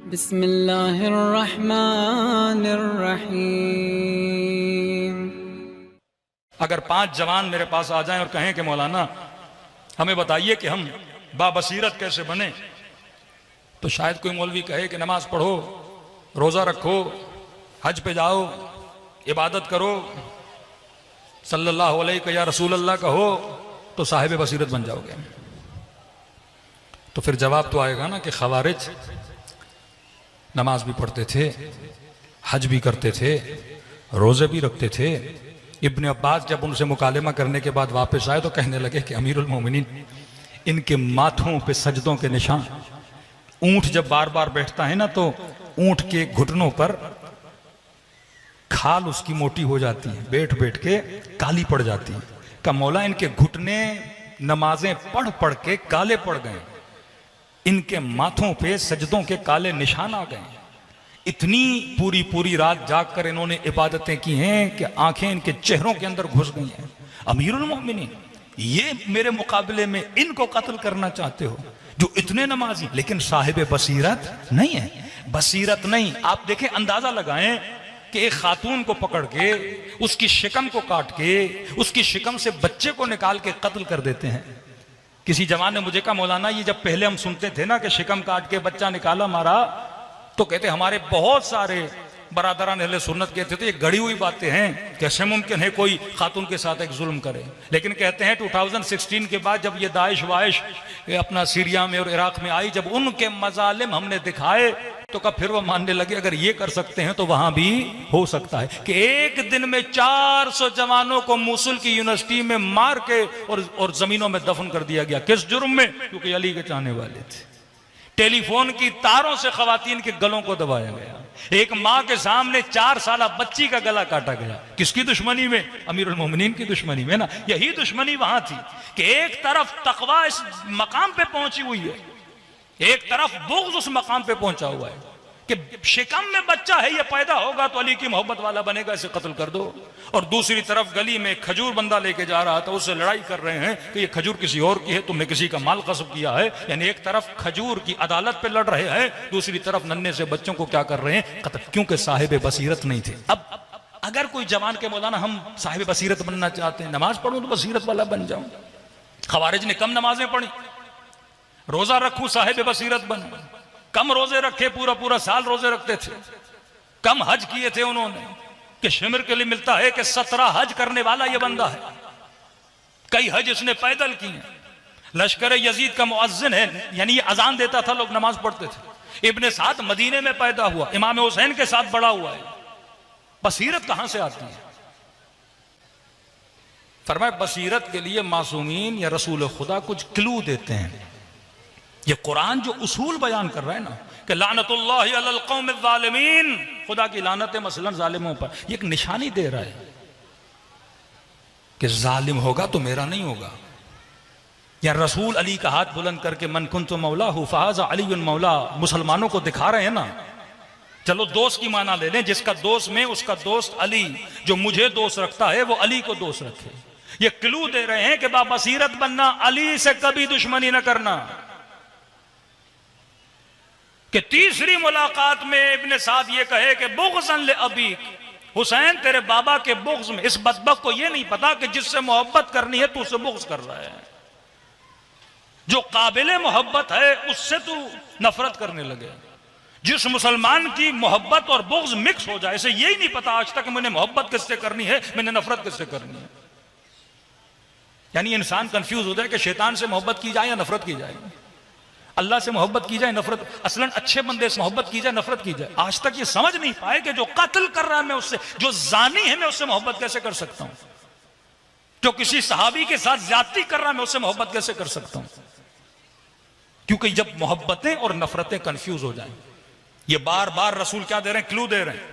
बिस्मिल्लाहिर्रहमानिर्रहीम। अगर 5 जवान मेरे पास आ जाएं और कहें कि मौलाना हमें बताइए कि हम बाबसीरत कैसे बने, तो शायद कोई मौलवी कहे कि नमाज पढ़ो, रोज़ा रखो, हज पे जाओ, इबादत करो, सल्लल्लाहु अलैहि या रसूल अल्लाह कहो तो साहिब बसीरत बन जाओगे। तो फिर जवाब तो आएगा ना कि खवारिज नमाज भी पढ़ते थे, हज भी करते थे, रोज़े भी रखते थे। इब्ने अब्बास जब उनसे मुकालमा करने के बाद वापस आए तो कहने लगे कि अमीरुल मोमिनीन, इनके माथों पे सजदों के निशान, ऊंट जब बार बार बैठता है ना तो ऊंट के घुटनों पर खाल उसकी मोटी हो जाती है, बैठ बैठ के काली पड़ जाती है। का मौला इनके घुटने नमाजें पढ़ पढ़ के काले पड़ गए, इनके माथों पे सजदों के काले निशान आ गए। इतनी पूरी पूरी रात जाग कर इन्होंने इबादतें की हैं कि आंखें इनके चेहरों के अंदर घुस गई हैं। अमीरुल मोमिनीन, ये मेरे मुकाबले में इनको कत्ल करना चाहते हो जो इतने नमाजी लेकिन साहिब बसीरत नहीं है। बसीरत नहीं, आप देखें, अंदाजा लगाएं कि एक खातून को पकड़ के उसकी शिकम को काट के उसकी शिकम से बच्चे को निकाल के कत्ल कर देते हैं। किसी जवान ने मुझे कहा, मौलाना ये जब पहले हम सुनते थे ना कि शिकम काट के बच्चा निकाला मारा, तो कहते हमारे बहुत सारे बरादरान अहले सुन्नत कहते थे ये गढ़ी हुई बातें हैं, कैसे मुमकिन है कोई खातून के साथ एक जुल्म करे। लेकिन कहते हैं 2016 के बाद जब ये दाइश वाइश अपना सीरिया में और इराक में आई, जब उनके मजालिम हमने दिखाए तो कब फिर वो मानने लगे अगर ये कर सकते हैं तो वहां भी हो सकता है। कि एक दिन में 400 जवानों को मूसुल की यूनिवर्सिटी में मार के और जमीनों में दफन कर दिया गया। किस जुर्म में? क्योंकि अली के चाहने वाले थे। टेलीफोन की तारों से खवातीन के गलों को दबाया गया। एक मां के सामने 4 साला बच्ची का गला काटा गया। किसकी दुश्मनी में? अमीरुल मोमिनीन की दुश्मनी में ना। यही दुश्मनी वहां थी कि एक तरफ तकवा इस मकाम पे पहुंची हुई है, एक तरफ बुग़्ज़ उस मकाम पे पहुंचा हुआ है कि शिकम में बच्चा है, ये पैदा होगा तो अली की मोहब्बत वाला बनेगा, इसे कत्ल कर दो। और दूसरी तरफ गली में खजूर बंदा लेके जा रहा था, उससे लड़ाई कर रहे हैं कि ये खजूर किसी और की है, तुमने किसी का माल ग़स्ब किया है। यानी एक तरफ खजूर की अदालत पे लड़ रहे हैं, दूसरी तरफ नन्हे से बच्चों को क्या कर रहे हैं? कत्ल। क्योंकि साहिब बसीरत नहीं थे। अब अगर कोई जवान के मौलाना हम साहिब बसीरत बनना चाहते हैं, नमाज पढ़ूं तो बसीरत वाला बन जाऊं। खवारिज ने कम नमाजें पढ़ी, रोजा रखूं साहिब बसीरत बन। कम रोजे रखे, पूरा पूरा साल रोजे रखते थे। कम हज किए थे उन्होंने कि शिमर के लिए मिलता है कि 17 हज करने वाला ये बंदा है। कई हज इसने पैदल किए। लश्कर यजीद का मुअज्जिन है, यानी ये अजान देता था, लोग नमाज पढ़ते थे। इब्ने साद मदीने में पैदा हुआ, इमाम हुसैन के साथ बड़ा हुआ है। बसीरत कहां से आती है? फरमाए बसीरत के लिए मासूमीन या रसूल खुदा कुछ क्लू देते हैं। ये कुरान जो उसूल बयान कर रहा है ना कि लानतुल्लाहि अलल कौमिज़ ज़ालिमीन, खुदा की लानत है मसलन जालिमों पर, ये एक निशानी दे रहा है कि जालिम होगा तो मेरा नहीं होगा। या रसूल अली का हाथ बुलंद करके मन कुन्तु मौलाहु फ़हाज़ा अलीयुन मौला, मुसलमानों को दिखा रहे हैं ना। चलो दोस्त की माना ले लें, जिसका दोस्त में उसका दोस्त अली, जो मुझे दोस्त रखता है वो अली को दोस्त रखे। ये क्लू दे रहे हैं कि बाबसीरत बनना, अली से कभी दुश्मनी न करना। कि तीसरी मुलाकात में इब्ने साद ये कहे कि बुग़्ज़न ले अबीक, हुसैन तेरे बाबा के बुग़्ज़ में। इस बदबख्त को ये नहीं पता कि जिससे मोहब्बत करनी है तू उससे बुग़्ज़ कर रहा है। जो काबिले मोहब्बत है उससे तू नफरत करने लगे। जिस मुसलमान की मोहब्बत और बुग़्ज़ मिक्स हो जाए, इसे यही नहीं पता आज तक मैंने मोहब्बत किससे करनी है, मैंने नफरत किससे करनी है। यानी इंसान कंफ्यूज हो जाए कि शैतान से मोहब्बत की जाए या नफरत की जाए, अल्लाह से मोहब्बत की जाए नफरत, असलन अच्छे बंदे से मोहब्बत की जाए नफरत की जाए। आज तक ये समझ नहीं पाए कि जो कत्ल कर रहा है मैं उससे, जो जानी है मैं उससे मोहब्बत कैसे कर सकता हूं, जो किसी सहाबी के साथ ज्यादती कर रहा है मैं उससे मोहब्बत कैसे कर सकता हूं। क्योंकि जब मोहब्बतें और नफरतें कंफ्यूज हो जाए, ये बार बार रसूल क्या दे रहे हैं? क्लू दे रहे हैं।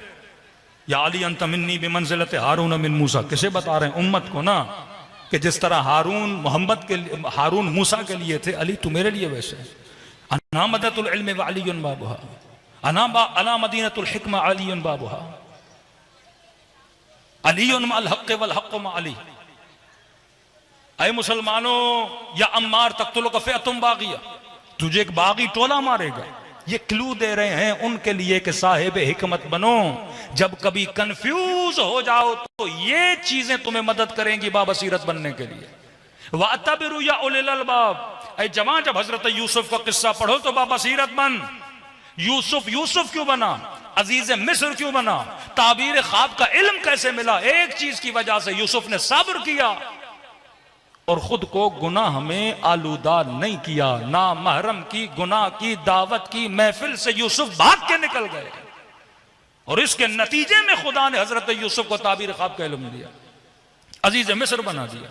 या अली अंत मिन्नी बिमंज़िलत हारून मिन मूसा, किसे बता रहे हैं? उम्मत को ना, कि जिस तरह हारून मूसा के लिए थे, अली तू मेरे लिए वैसे है। अना मदतुल इल्म व अलीयुन बाबुहा, अना मदीनतुल हिक्मा अलीयुन बाबुहा, अलीयुन मअल हक़्क़ वल हक़्क़ु मअ अली। ऐ मुसलमानों, या अम्मार तक़्तुलुका फ़िअतुन बाग़िया, तुझे एक बागी टोला मारेगा, ये क्लू दे रहे हैं उनके लिए कि साहिब हिकमत बनो, जब कभी कंफ्यूज हो जाओ तो ये चीजें तुम्हें मदद करेंगी बाबसीरत बनने के लिए। वातबिरु या उलिल अलबाब, ऐ जवान जब हजरत यूसुफ का किस्सा पढ़ो तो बाबसीरत बन। यूसुफ क्यों बना, अजीज मिस्र क्यों बना, ताबीर ख्वाब का इल्म कैसे मिला, एक चीज की वजह से यूसुफ ने सब्र किया और खुद को गुनाह में आलूदा नहीं किया। ना महरम की गुनाह की दावत की महफिल से यूसुफ भाग के निकल गए और इसके नतीजे में खुदा ने हजरत यूसुफ को ताबीर ख्वाब का इल्म दिया, अजीज मिस्र बना दिया।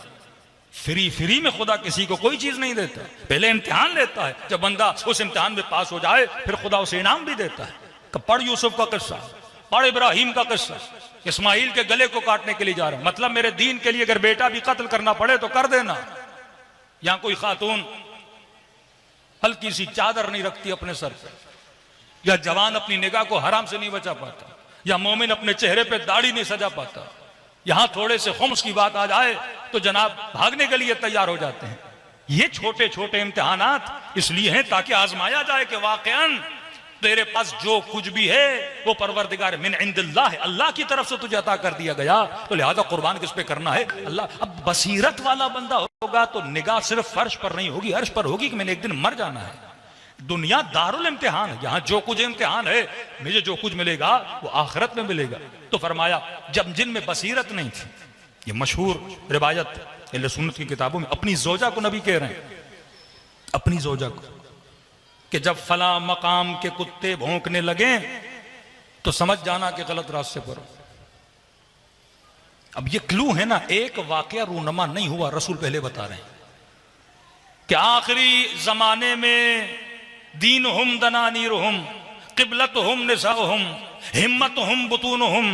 फ्री में खुदा किसी को कोई चीज नहीं देता, पहले इम्तिहान लेता है, जब बंदा उस इम्तिहान में पास हो जाए फिर खुदा उसे इनाम भी देता है। पढ़ यूसुफ का किस्सा, पढ़ इब्राहिम का किस्सा, इस्माइल के गले को काटने के लिए जा रहे हैं, मतलब मेरे दीन के लिए अगर बेटा भी कत्ल करना पड़े तो कर देना। यहां कोई खातून हल्की सी चादर नहीं रखती अपने सर पे, या जवान अपनी निगाह को हराम से नहीं बचा पाता, या मोमिन अपने चेहरे पे दाढ़ी नहीं सजा पाता। यहां थोड़े से खुम्स की बात आ जाए तो जनाब भागने के लिए तैयार हो जाते हैं। ये छोटे छोटे इम्तिहानात इसलिए हैं ताकि आजमाया जाए कि वाकईन तेरे पास जो कुछ भी है वो परवरदिगार मिन इंदिल्लाह है, अल्लाह की तरफ से तुझे अता कर दिया गया, तो लिहाजा कुर्बान किस पे करना है, अल्लाह। अब बसीरत वाला बंदा होगा तो निगाह सिर्फ फर्श पर नहीं होगी, अर्श पर होगी कि मैंने एक दिन मर जाना है। दुनिया दारुल इम्तिहान है, यहां जो कुछ इम्तिहान है, मुझे जो कुछ मिलेगा वो आखिरत में मिलेगा। तो फरमाया जब जिनमें बसीरत नहीं थी, ये मशहूर रिवायत अहले सुन्नत की किताबों में, अपनी जोजा को नबी कह रहे हैं, अपनी जोजा को, कि जब फला मकाम के कुत्ते भौंकने लगे तो समझ जाना कि गलत रास्ते पर हो। अब ये क्लू है ना, एक वाकया रूनमा नहीं हुआ, रसूल पहले बता रहे हैं कि आखिरी जमाने में दीन हम दनानीरुहुम क़िबलतुहुम निसाउहुम हिम्मतुहुम बुतूनुहुम,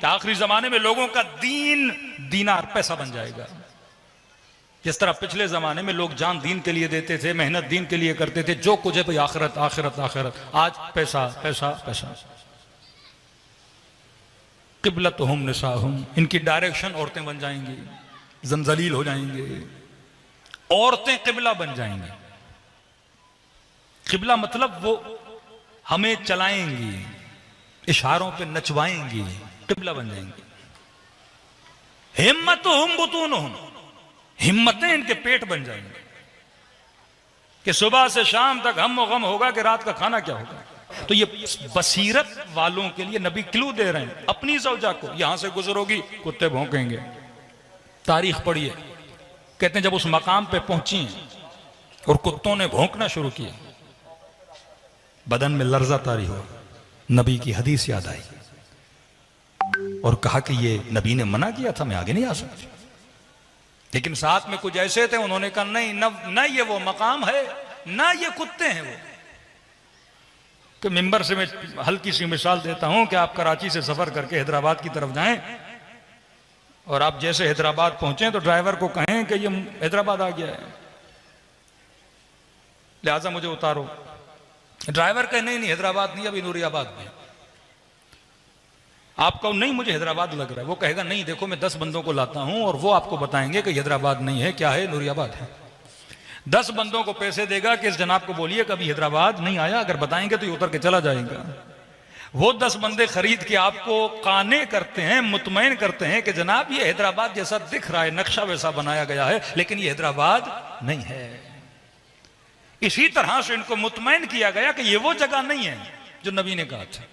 आखिरी जमाने में लोगों का दीन दीनार पैसा बन जाएगा। जिस तरह पिछले जमाने में लोग जान दीन के लिए देते थे, मेहनत दीन के लिए करते थे, जो कुछ है भाई आखिरत आखिरत आखिरत, आज पैसा पैसा पैसा। क़िबलतुहुम निसाउहुम, इनकी डायरेक्शन औरतें बन जाएंगी, जंजलील हो जाएंगे, औरतें किबला बन जाएंगी। किबला मतलब वो हमें चलाएंगी, इशारों पे नचवाएंगी, किबला बन जाएंगी। हिम्मतुहुम बुतूनुहुम, हिम्मतें इनके पेट बन जाएंगे कि सुबह से शाम तक हम गम होगा कि रात का खाना क्या होगा। तो ये बसीरत वालों के लिए नबी क्लू दे रहे हैं, अपनी ज़ौजा को, यहां से गुजरोगी कुत्ते भौंकेंगे। तारीख पढ़िए, कहते हैं जब उस मकाम पे पहुंची और कुत्तों ने भौंकना शुरू किया, बदन में लर्जा तारी हुआ, नबी की हदीस याद आई और कहा कि ये नबी ने मना किया था, मैं आगे नहीं आ सकती। लेकिन साथ में कुछ ऐसे थे, उन्होंने कहा नहीं, न ये वो मकाम है, ना ये कुत्ते हैं वो। कि मिंबर से मैं हल्की सी मिसाल देता हूं कि आप कराची से सफर करके हैदराबाद की तरफ जाएं और आप जैसे हैदराबाद पहुंचे तो ड्राइवर को कहें कि ये हैदराबाद आ गया है, लिहाजा मुझे उतारो। ड्राइवर कहे नहीं हैदराबाद नहीं, अभी नूरियाबाद में। आप कहो नहीं मुझे हैदराबाद लग रहा है, वो कहेगा नहीं देखो मैं 10 बंदों को लाता हूं और वो आपको बताएंगे कि हैदराबाद नहीं है, क्या है, नूरियाबाद है। 10 बंदों को पैसे देगा कि इस जनाब को बोलिए कभी हैदराबाद नहीं आया, अगर बताएंगे तो ये उतर के चला जाएगा। वो 10 बंदे खरीद के आपको काने करते हैं, मुतमईन करते हैं कि जनाब ये हैदराबाद जैसा दिख रहा है, नक्शा वैसा बनाया गया है, लेकिन ये हैदराबाद नहीं है। इसी तरह से इनको मुतमईन किया गया कि ये वो जगह नहीं है जो नबी ने कहा था।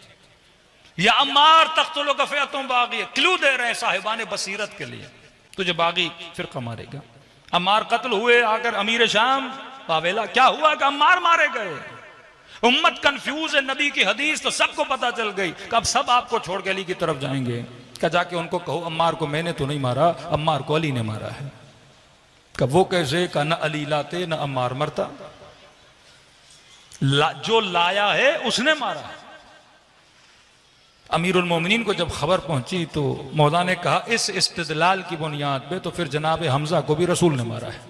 या अम्मार तख्तुलो गफियतुम बागी, क्लू दे रहे हैं साहिबाने बसीरत के लिए, तुझे बागी फिरका मारेगा। अम्मार कत्ल हुए, आकर अमीर शाम पावेला, क्या हुआ कि अम्मार मारे गए। उम्मत कंफ्यूज है, नबी की हदीस तो सबको पता चल गई, कब सब आपको छोड़ के अली की तरफ जाएंगे। क्या जाके उनको कहो अम्मार को मैंने तो नहीं मारा, अम्मार को अली ने मारा है। कब वो कैसे, का न अली लाते न अम्मार मरता, जो लाया है उसने मारा है। अमीरुल मोमिनीन को जब खबर पहुंची तो मौला ने कहा इस इस्तिदलाल की बुनियाद पे तो फिर जनाब हमजा को भी रसूल ने मारा है।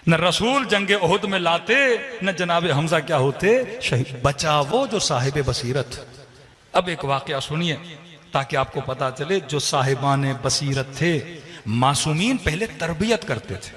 न रसूल जंगे ओहद में लाते, न जनाब हमजा क्या होते, शहीद। बचावो जो साहिब बसीरत। अब एक वाकया सुनिए ताकि आपको पता चले, जो साहिबान बसीरत थे, मासूमीन पहले तरबियत करते थे,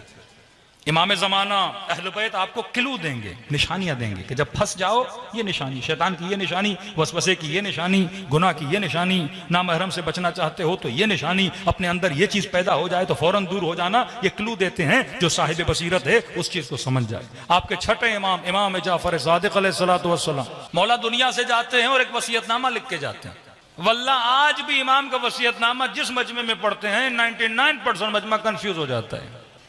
इमाम ज़माना अहले बैत आपको क्लू देंगे, निशानियां देंगे कि जब फंस जाओ ये निशानी, शैतान की ये निशानी, वसवसे की ये निशानी, गुनाह की ये निशानी, नामहरम से बचना चाहते हो तो ये निशानी, अपने अंदर ये चीज पैदा हो जाए तो फौरन दूर हो जाना। ये क्लू देते हैं, जो साहिब बसीरत है उस चीज को समझ जाए। आपके छठे इमाम, इमाम जाफर सादिक अलैहिस्सलातु वस्सलाम, मौला दुनिया से जाते हैं और एक वसीयतनामा लिख के जाते हैं। वल्ला आज भी इमाम का वसीयतनामा जिस मजमे में पढ़ते हैं 99% मजमा कंफ्यूज हो जाता है,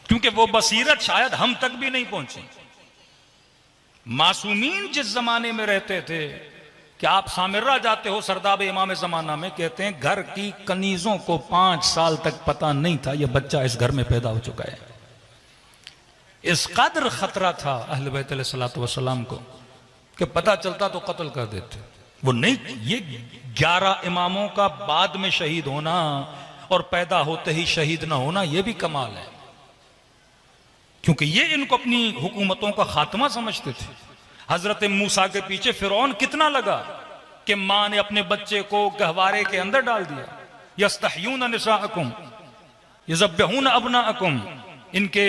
क्योंकि वो बसीरत शायद हम तक भी नहीं पहुंची। मासूमीन जिस जमाने में रहते थे कि आप सामिर्रा जाते हो सरदाब इमाम जमाना में, कहते हैं घर की कनीजों को 5 साल तक पता नहीं था ये बच्चा इस घर में पैदा हो चुका है। इस कदर खतरा था अहले बैत अलैहिस्सलातु वस्सलाम को कि पता चलता तो कत्ल कर देते। वो नहीं, ये 11 इमामों का बाद में शहीद होना और पैदा होते ही शहीद ना होना, यह भी कमाल है, क्योंकि ये इनको अपनी हुकूमतों का खात्मा समझते थे। हजरत मूसा के पीछे फिरौन कितना लगा कि मां ने अपने बच्चे को गहवारे के अंदर डाल दिया। यस्तहयून निसाअकुम यज़ब्बहून अबनाअकुम, इनके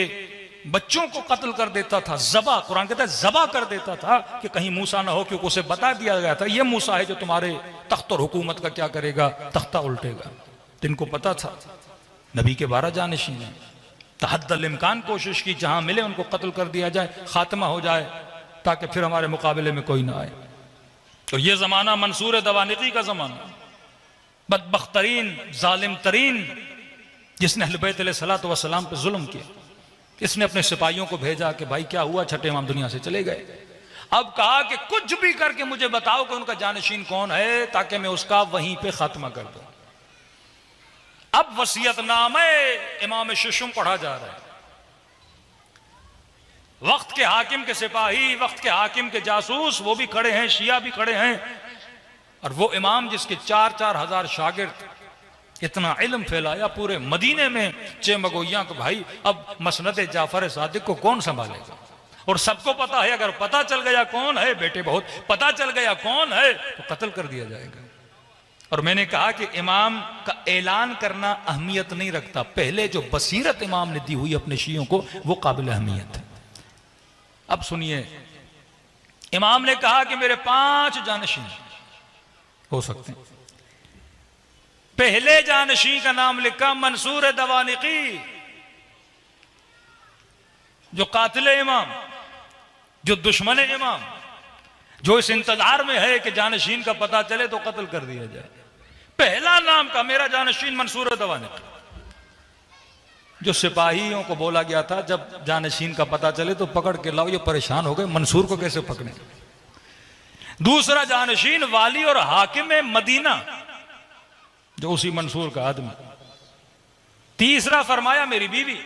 बच्चों को कत्ल कर देता था, ज़बा, कुरान कहता है ज़बा कर देता था कि कहीं मूसा ना हो, क्योंकि उसे बता दिया गया था ये मूसा है जो तुम्हारे तख्त और हुकूमत का क्या करेगा, तख्ता उल्टेगा। इनको पता था नबी के 12 जानशीन हैं, तहद्दल इम्कान कोशिश की जहां मिले उनको कत्ल कर दिया जाए, खात्मा हो जाए, ताकि फिर हमारे मुकाबले में कोई ना आए। और ये जमाना मंसूर दवानिकी का जमाना, बदबख्तरीन जालिम तरीन, जिसने अहले बैत अलैहिस्सलातु वस्सलाम पे जुल्म किया। इसने अपने सिपाहियों को भेजा कि भाई क्या हुआ, छठे इमाम दुनिया से चले गए। अब कहा कि कुछ भी करके मुझे बताओ कि उनका जानशीन कौन है, ताकि मैं उसका वहीं पे खात्मा कर दूं। अब वसीयतनामे इमाम शिशुम पढ़ा जा रहा है। वक्त के हाकिम के सिपाही, वक्त के हाकिम के जासूस, वो भी खड़े हैं, शिया भी खड़े हैं, और वो इमाम जिसके 4-4 हजार शागिर्द, इतना इल्म फैलाया पूरे मदीने में चेमगोइया को, भाई अब मसनद जाफर सादिक को कौन संभालेगा। और सबको पता है अगर पता चल गया कौन है, बेटे बहुत पता चल गया कौन है तो कत्ल कर दिया जाएगा। और मैंने कहा कि इमाम का ऐलान करना अहमियत नहीं रखता, पहले जो बसीरत इमाम ने दी हुई अपने शियों को वो काबिल अहमियत है। अब सुनिए, इमाम ने कहा कि मेरे 5 जानशीन हो सकते हैं। पहले जानशी का नाम लिखा मंसूर दवानिकी, जो कातिल इमाम, जो दुश्मन इमाम, जो इस इंतजार में है कि जानशीन का पता चले तो कत्ल कर दिया जाए। पहला नाम का मेरा जानशीन मंसूर दवानिकी, जो सिपाहियों को बोला गया था जब जानशीन का पता चले तो पकड़ के लाओ। ये परेशान हो गए, मंसूर को कैसे पकड़े। दूसरा जानशीन वाली और हाकिम मदीना, जो उसी मंसूर का आदमी। तीसरा फरमाया मेरी बीवी।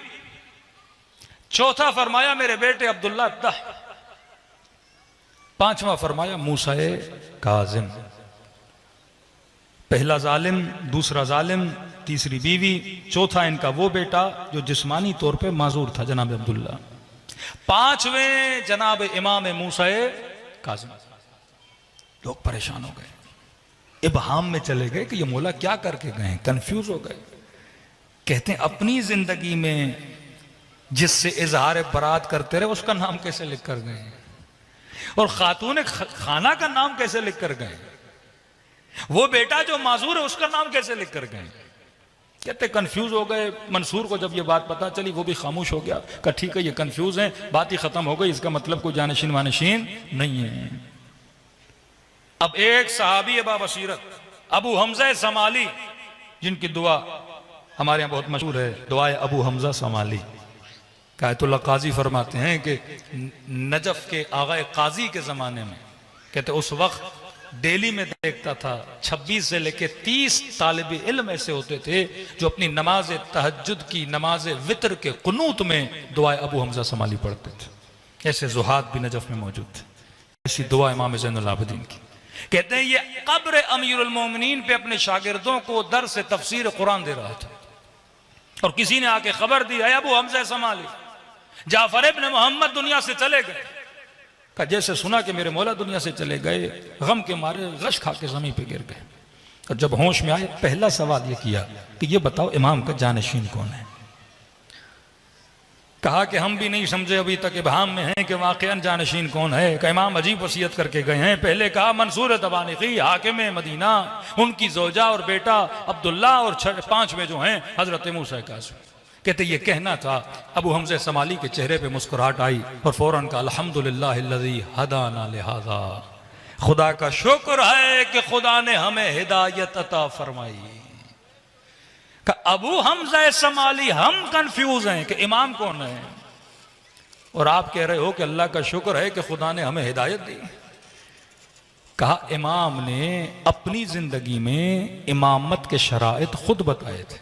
चौथा फरमाया मेरे बेटे अब्दुल्ला अब्दा। पांचवा फरमाया मूसा काजिम। पहला जालिम, दूसरा जालिम, तीसरी बीवी, चौथा इनका वो बेटा जो जिस्मानी तौर पे माजूर था, जनाब अब्दुल्ला। पांचवें जनाब इमाम मूसा काजिम। लोग परेशान हो गए, इबहाम में चले गए कि ये मौला क्या करके गए, कंफ्यूज हो गए। कहते हैं अपनी जिंदगी में जिससे इजहार बरात करते रहे उसका नाम कैसे लिख कर गए, और खातून खाना का नाम कैसे लिख कर गए, वो बेटा जो माजूर है उसका नाम कैसे लिख कर गए। कहते कंफ्यूज हो गए। मंसूर को जब ये बात पता चली वो भी खामोश हो गया, कहा ठीक है ये कंफ्यूज है, बात ही खत्म हो गई, इसका मतलब कोई जानशीन वानशीन नहीं है। अब एक सहाबी बा बसीरत अबू हमजा समाली, जिनकी दुआ हमारे यहाँ बहुत मशहूर है, दुआए अबू हमजा समाली। कायतुल्लाह काजी फरमाते हैं कि नजफ के आगा काजी के ज़माने में, कहते उस वक्त दिल्ली में देखता था 26 से लेके 30 तालिब इल्म ऐसे होते थे जो अपनी नमाज तहज्जुद की, नमाज वितर के कुनूत में दुआ अबू हमजा समाली पढ़ते थे। ऐसे जुहाद भी नजफ में मौजूद थे। ऐसी दुआ इमाम ज़ैनुल आबिदीन की। कहते हैं ये कब्र अमीरुल मोमिनीन पे अपने शागिर्दों को दर से तफसीर कुरान दे रहा था, और किसी ने आके खबर दी है अबू हमजा समाली जाफर इब्न मोहम्मद दुनिया से चले गए। का जैसे सुना कि मेरे मौला दुनिया से चले गए, गम के मारे गश खा के जमीन पे गिर गए। और जब होश में आए पहला सवाल ये किया कि ये बताओ इमाम का जानशीन कौन है। कहा कि हम भी नहीं समझे अभी तक इबहाम में हैं कि वाक़ियन जानशीन कौन है। कि इमाम अजीब वसीयत करके गए हैं। पहले कहा मंसूर तबानिकी हाकिम मदीना, उनकी ज़ौजा और बेटा अब्दुल्ला, और 5 में जो हैं हज़रत मूसा काज़िम। कहते ये कहना था, अबू हमज़ा समाली के चेहरे पे मुस्कुराहट आई और फौरन कहा अल्हम्दुलिल्लाहिल्लज़ी हदाना लिहाज़ा, खुदा का शुक्र है कि खुदा ने हमें हिदायत अता फरमाई। का अबू हमज़ा समाली हम कंफ्यूज हैं कि इमाम कौन है, और आप कह रहे हो कि अल्लाह का शुक्र है कि खुदा ने हमें हिदायत दी। कहा इमाम ने अपनी जिंदगी में इमामत के शराइत खुद बताए थे।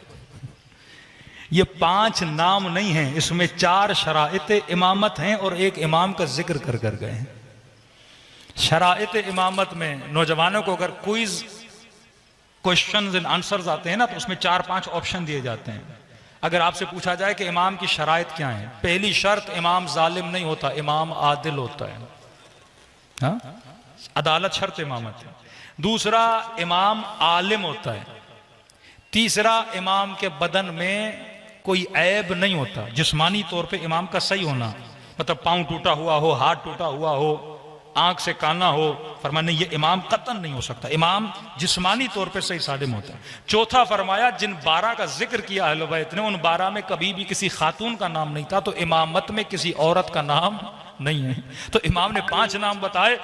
ये 5 नाम नहीं हैं, इसमें 4 शराइत इमामत हैं और एक इमाम का जिक्र कर गए हैं। शराइत इमामत में नौजवानों को अगर क्विज क्वेश्चंस एंड आंसर्स आते हैं ना, तो उसमें 4-5 ऑप्शन दिए जाते हैं। अगर आपसे पूछा जाए कि इमाम की शराइत क्या है, पहली शर्त इमाम जालिम नहीं होता, इमाम आदिल होता है। हाँ? अदालत शर्त इमामत है। दूसरा, इमाम आलिम होता है। तीसरा, इमाम के बदन में कोई ऐब नहीं होता, जिस्मानी तौर पे इमाम का सही होना, मतलब पांव टूटा हुआ हो, हाथ टूटा हुआ हो, आंख से काना हो, फरमाया नहीं, ये इमाम कतन नहीं हो सकता, इमाम जिस्मानी तौर पे सही सालिम होता है। चौथा फरमाया जिन 12 का जिक्र किया अहले बैत ने, उन 12 में कभी भी किसी खातून का नाम नहीं था, तो इमामत में किसी औरत का नाम नहीं है। तो इमाम ने 5 नाम बताए,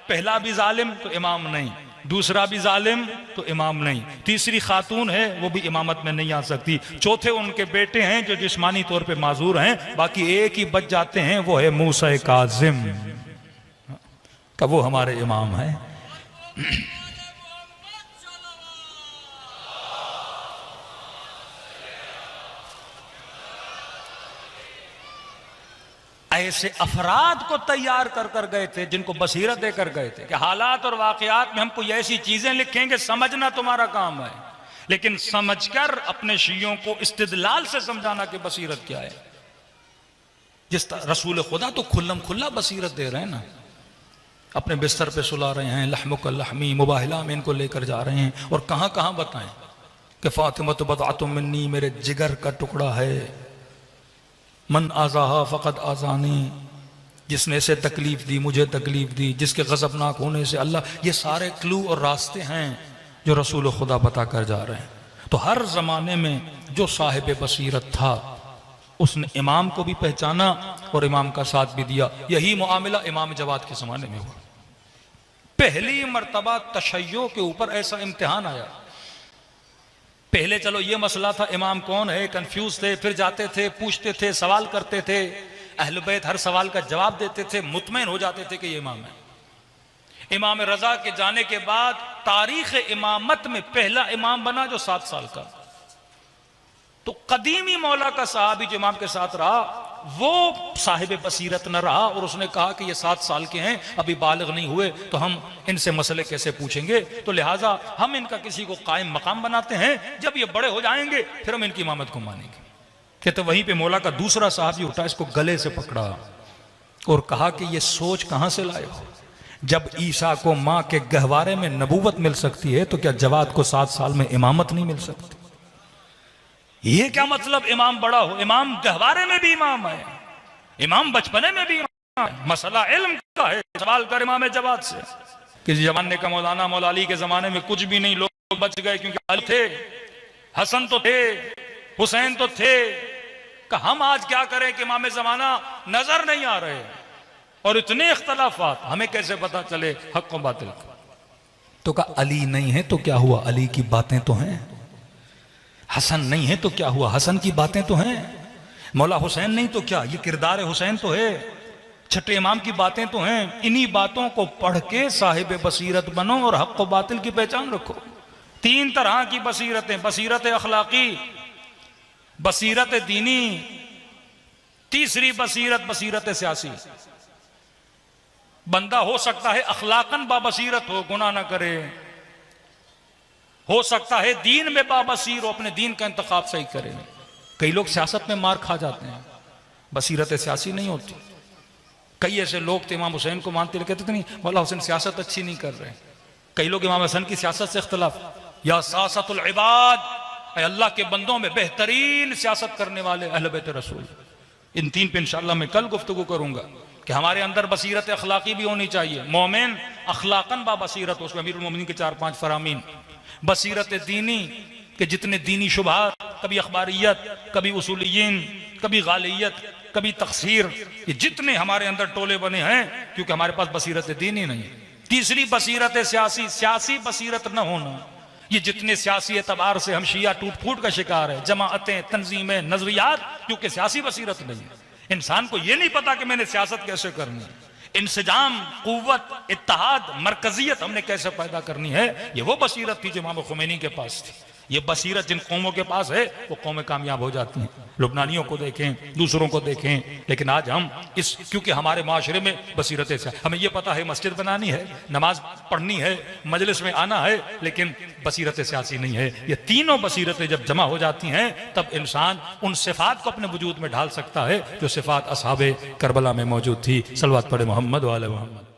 पहला भी जालिम तो इमाम नहीं, दूसरा भी जालिम तो इमाम नहीं, तीसरी खातून है वो भी इमामत में नहीं आ सकती, चौथे उनके बेटे हैं जो जिस्मानी तौर पे माजूर हैं, बाकी एक ही बच जाते हैं, वो है मूसा काजिम, का वो हमारे इमाम है। ऐसे अफराद को तैयार कर गए थे जिनको बसीरत देकर गए थे कि हालात और वाकयात में हम कोई ऐसी चीजें लिखेंगे, समझना तुम्हारा काम है, लेकिन समझकर अपने शियों को इस्तिदलाल से समझाना कि बसीरत क्या है। जिस रसूल खुदा तो खुल्लम खुल्ला बसीरत दे रहे हैं ना, अपने बिस्तर पे सुला रहे हैं, लहमुकल लहमी, मुबाहिला में इनको लेकर जा रहे हैं, और कहां कहां बताएं कि फातिमा तो बतअतुम मिन्नी, मेरे जिगर का टुकड़ा है, मन आज़ाहा फ़क़द आज़ानी, जिसने इसे तकलीफ दी मुझे तकलीफ दी, जिसके गज़बनाक होने से अल्लाह, ये सारे क्लू और रास्ते हैं जो रसूल खुदा बता कर जा रहे हैं। तो हर ज़माने में जो साहिब बसीरत था उसने इमाम को भी पहचाना और इमाम का साथ भी दिया। यही मुआमिला इमाम जवाद के ज़माने में हुआ। पहली मर्तबा तशय्यो के ऊपर ऐसा इम्तिहान आया। पहले चलो ये मसला था इमाम कौन है, कंफ्यूज थे, फिर जाते थे, पूछते थे, सवाल करते थे, अहले बैत हर सवाल का जवाब देते थे, मुतमईन हो जाते थे कि ये इमाम है। इमाम रजा के जाने के बाद तारीख इमामत में पहला इमाम बना जो 7 साल का। तो कदीमी मौला का सहाबी जो इमाम के साथ रहा वो साहिब बसीरत न रहा, और उसने कहा कि ये 7 साल के हैं, अभी बालिग नहीं हुए, तो हम इनसे मसले कैसे पूछेंगे, तो लिहाजा हम इनका किसी को कायम मकाम बनाते हैं, जब ये बड़े हो जाएंगे फिर हम इनकी इमामत को मानेंगे। कहते वहीं पे मौला का दूसरा साहबी उठा, इसको गले से पकड़ा और कहा कि ये सोच कहां से लाए हो, जब ईसा को मां के गहवारे में नबूवत मिल सकती है तो क्या जवाद को 7 साल में इमामत नहीं मिल सकती? ये क्या मतलब इमाम बड़ा हो? इमाम गहवारे में भी इमाम है, इमाम बचपने में भी इमाम है। मसला इल्म का है, सवाल कर इमाम जवाद से। किसी जमाने का मौलाना मौला अली के जमाने में कुछ भी नहीं, लोग बच गए क्योंकि अली थे, हसन तो थे, हुसैन तो थे। कि हम आज क्या करें कि इमाम जमाना नजर नहीं आ रहे, और इतने इख्तलाफात, हमें कैसे पता चले हक और बातिल का? तो कहा अली नहीं है तो क्या हुआ, अली की बातें तो हैं। हसन नहीं है तो क्या हुआ, हसन की बातें तो हैं। मौला हुसैन नहीं तो क्या, ये किरदार हुसैन तो है। छठे इमाम की बातें तो हैं। इन्हीं बातों को पढ़ के साहिब बसीरत बनो और हक व बातिल की पहचान रखो। 3 तरह की बसीरतें, बसीरत अखलाकी, बसीरत दीनी, तीसरी बसीरत बसीरत सियासी। बंदा हो सकता है अखलाकन बाबसीरत हो, गुनाह ना करे, हो सकता है दीन में बाबसीर हो, अपने दीन का इंतखाब सही करे। कई लोग सियासत में मार खा जाते हैं, बसीरत सियासी नहीं होती। कई ऐसे लोग थे इमाम हुसैन को मानते कहते थे नहीं मौला हुसैन सियासत अच्छी नहीं कर रहे। कई लोग इमाम हुसैन की सियासत से इख्तलाफ, या सियासतुल इबाद, अल्लाह के बंदों में बेहतरीन सियासत करने वाले अहले बैत रसूल, इन 3 पे इंशाअल्लाह मैं कल गुफ्तगू करूंगा कि हमारे अंदर बसीरत अखलाकी भी होनी चाहिए। मोमिन अखलाकन बा बसीरत, उसमें अमीरुल मोमिनीन के 4-5 फरामीन। बसीरत दीनी के जितने दीनी शुबहात, कभी अखबारियत, कभी उसूलियीन, कभी गालियत, कभी तकसीर, ये जितने हमारे अंदर टोले बने हैं, क्योंकि हमारे पास बसीरत दीनी नहीं है। तीसरी बसीरत सियासी, सियासी बसीरत न होना। ये जितने सियासी एतबार से हम शिया टूट फूट का शिकार है, जमाअतें, तंजीमें, नजरियात, क्योंकि सियासी बसीरत नहीं है। इंसान को यह नहीं पता कि मैंने सियासत कैसे करनी है, इंसजाम, कुव्वत, इत्तेहाद, मरकजियत हमने कैसे पैदा करनी है। ये वो बसीरत थी जो इमाम खुमैनी के पास थी। ये बसीरत जिन कौमों के पास है वो कौमें कामयाब हो जाती हैं। लुबनानियों को देखें, दूसरों को देखें, लेकिन आज हम क्योंकि हमारे माशरे में बसीरत से हमें ये पता है मस्जिद बनानी है, नमाज पढ़नी है, मजलिस में आना है, लेकिन बसीरत सियासी नहीं है। ये तीनों बसीरतें जब जमा हो जाती हैं तब इंसान उन सिफात को अपने वजूद में ढाल सकता है जो सिफात असहाबे करबला में मौजूद थी। सलवात पढ़े मोहम्मद वाले मोहम्मद।